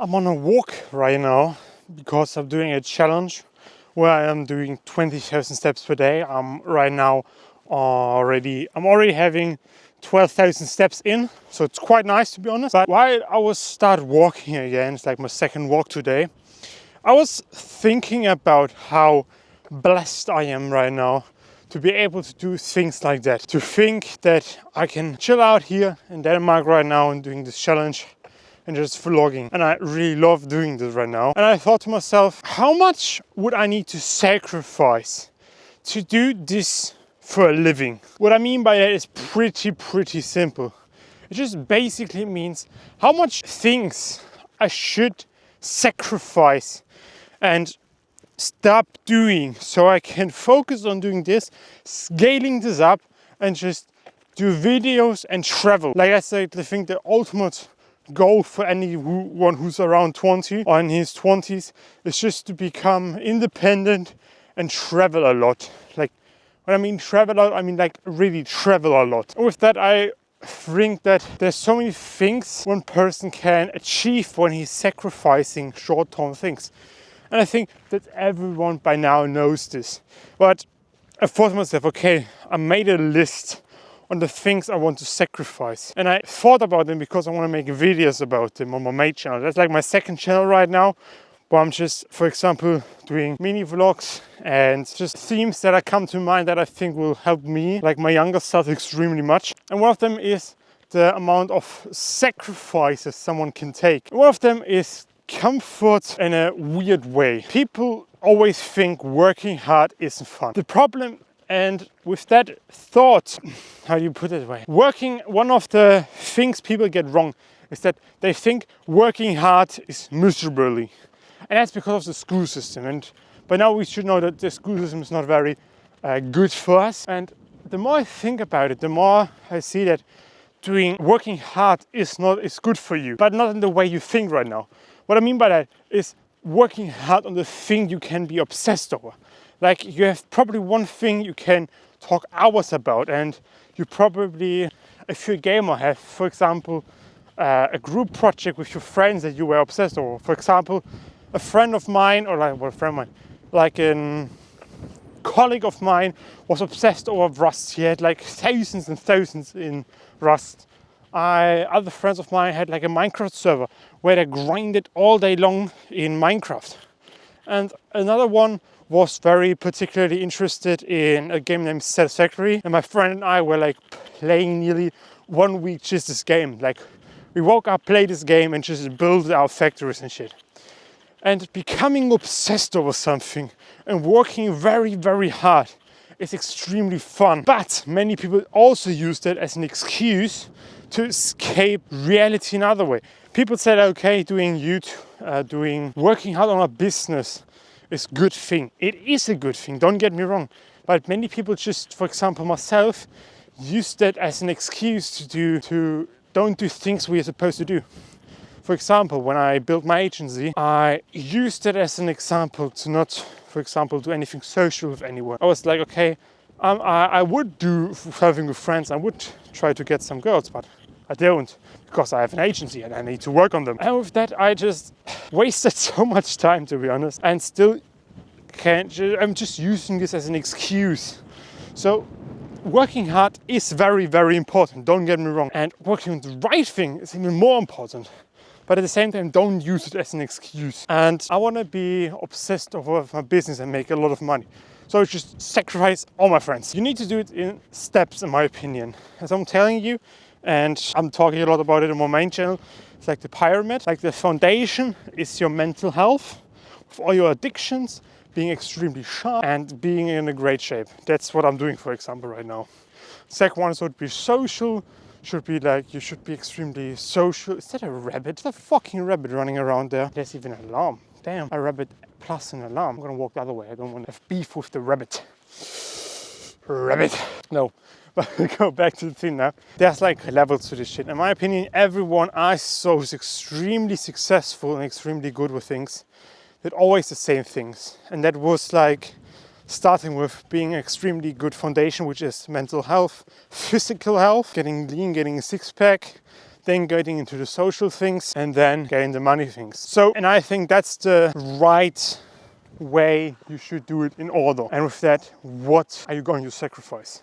I'm on a walk right now because I'm doing a challenge where I am doing 20,000 steps per day. I'm already having 12,000 steps in, so it's quite nice to be honest. But while I was started walking again, it's like my second walk today, I was thinking about how blessed I am right now to be able to do things like that. To think that I can chill out here in Denmark right now and doing this challenge and just vlogging. And I really love doing this right now. And I thought to myself, how much would I need to sacrifice to do this for a living? What I mean by that is pretty simple. It just basically means how much things I should sacrifice and stop doing so I can focus on doing this, scaling this up, and just do videos and travel. Like I said, I think the ultimate goal for anyone who's around 20 or in his 20s is just to become independent and travel a lot. Like when I mean travel a lot, I mean like really travel a lot. And with that, I think that there's so many things one person can achieve when he's sacrificing short-term things. And I think that everyone by now knows this. But I thought to myself, okay, I made a list on the things I want to sacrifice. And I thought about them because I want to make videos about them on my main channel. That's like my second channel right now, where I'm just, for example, doing mini vlogs and just themes that come to mind that I think will help me, like my younger self, extremely much. And one of them is the amount of sacrifices someone can take. One of them is comfort in a weird way. People always think working hard isn't fun. The problem, and with that thought, how do you put it away? One of the things people get wrong is that they think working hard is miserably. And that's because of the school system. And by now we should know that the school system is not very good for us. And the more I think about it, the more I see that working hard is good for you, but not in the way you think right now. What I mean by that is working hard on the thing you can be obsessed over. Like you have probably one thing you can talk hours about, and you probably, if you're a gamer, have, for example, a group project with your friends that you were obsessed over. For example, a friend of mine, like a colleague of mine was obsessed over Rust. He had like thousands and thousands in Rust. Other friends of mine had like a Minecraft server where they grinded all day long in Minecraft. And another one was very particularly interested in a game named Satisfactory. And my friend and I were like playing nearly 1 week just this game. Like we woke up, played this game and just built our factories and shit. And becoming obsessed over something and working very hard is extremely fun. But many people also use that as an excuse to escape reality another way. People said, okay, doing YouTube, working hard on a business is a good thing. It is a good thing, don't get me wrong. But many people just, for example, myself, use that as an excuse to don't do things we are supposed to do. For example, when I built my agency, I used it as an example to not, for example, do anything social with anyone. I was like, okay, I would do something with friends. I would try to get some girls, but I don't, because I have an agency and I need to work on them. And with that, I just wasted so much time, to be honest, and still I'm just using this as an excuse. So working hard is very important, don't get me wrong. And working on the right thing is even more important. But at the same time, don't use it as an excuse. And I want to be obsessed over my business and make a lot of money. So I just sacrifice all my friends. You need to do it in steps, in my opinion. As I'm telling you, and I'm talking a lot about it on my main channel, it's like the pyramid. Like the foundation is your mental health, with all your addictions, being extremely sharp and being in a great shape. That's what I'm doing, for example, right now. Second one would be social. Should be like, you should be extremely social. Is that a rabbit? Is that a fucking rabbit running around there? There's even an alarm. Damn, a rabbit plus an alarm. I'm gonna walk the other way. I don't want to have beef with the rabbit. Rabbit. No, but go back to the thing now. There's like levels to this shit. In my opinion, everyone I saw is extremely successful and extremely good with things. Did always the same things. And that was like starting with being an extremely good foundation, which is mental health, physical health, getting lean, getting a six-pack, then getting into the social things, and then getting the money things. So, and I think that's the right way you should do it in order. And with that, what are you going to sacrifice?